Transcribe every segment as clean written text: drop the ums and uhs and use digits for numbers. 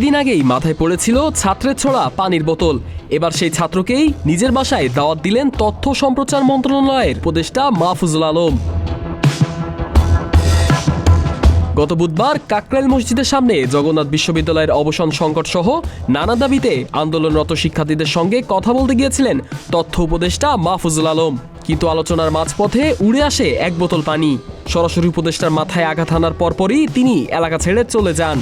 কয়েকদিন আগেই মাথায় পড়েছিল ছাত্রের ছোড়া পানির বোতল। এবার সেই ছাত্রকেই নিজের বাসায় দাওয়াত দিলেন তথ্য সম্প্রচার মন্ত্রণালয়ের উপদেষ্টা মাহফুজুল আলম। গত বুধবার কাকরাইল মসজিদের সামনে জগন্নাথ বিশ্ববিদ্যালয়ের অবসান সংকট সহ নানা দাবিতে আন্দোলনরত শিক্ষার্থীদের সঙ্গে কথা বলতে গিয়েছিলেন তথ্য উপদেষ্টা মাহফুজুল আলম। কিন্তু আলোচনার মাঝপথে উড়ে আসে এক বোতল পানি। সরাসরি উপদেষ্টার মাথায় আঘাত হানার পরপরই তিনি এলাকা ছেড়ে চলে যান।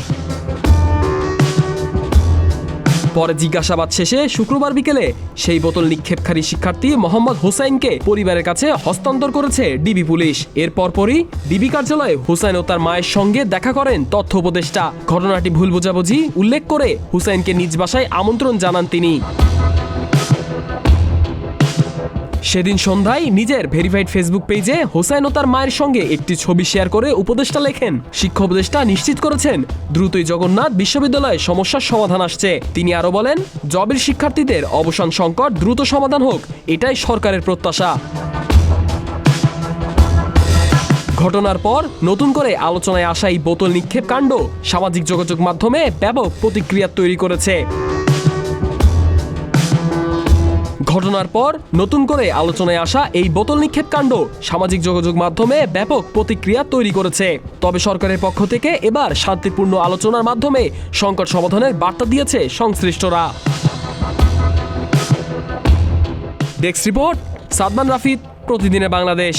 পরে জিজ্ঞাসাবাদ শেষে শুক্রবার বিকেলে সেই বোতল নিক্ষেপকারী শিক্ষার্থী মোহাম্মদ হোসাইনকে পরিবারের কাছে হস্তান্তর করেছে ডিবি পুলিশ। এর পরপরই ডিবি কার্যালয়ে হুসাইন ও তার মায়ের সঙ্গে দেখা করেন তথ্য উপদেষ্টা। ঘটনাটি ভুল বোঝাবুঝি উল্লেখ করে হুসাইনকে নিজ বাসায় আমন্ত্রণ জানান তিনি। সেদিন সন্ধ্যায় নিজের ভেরিফাইড ফেসবুক পেজে হোসাইন ও তার মায়ের সঙ্গে একটি ছবি শেয়ার করে উপদেষ্টা লেখেন, শিক্ষা উপদেষ্টা নিশ্চিত করেছেন দ্রুতই জগন্নাথ বিশ্ববিদ্যালয়ে সমস্যার সমাধান আসছে। তিনি আরও বলেন, জবের শিক্ষার্থীদের অবসান সংকট দ্রুত সমাধান হোক, এটাই সরকারের প্রত্যাশা। ঘটনার পর নতুন করে আলোচনায় আসা এই বোতল নিক্ষেপ কাণ্ড সামাজিক যোগাযোগ মাধ্যমে ব্যাপক প্রতিক্রিয়া তৈরি করেছে। ঘটনার পর নতুন করে আলোচনায় আসা এই বোতল নিক্ষেপ কাণ্ড সামাজিক যোগাযোগ মাধ্যমে ব্যাপক প্রতিক্রিয়া তৈরি করেছে। তবে সরকারের পক্ষ থেকে এবার শান্তিপূর্ণ আলোচনার মাধ্যমে সংকট সমাধানের বার্তা দিয়েছে সংশ্লিষ্টরা। ডেস্ক রিপোর্ট, সাদমান রাফিদ, প্রতিদিনের বাংলাদেশ।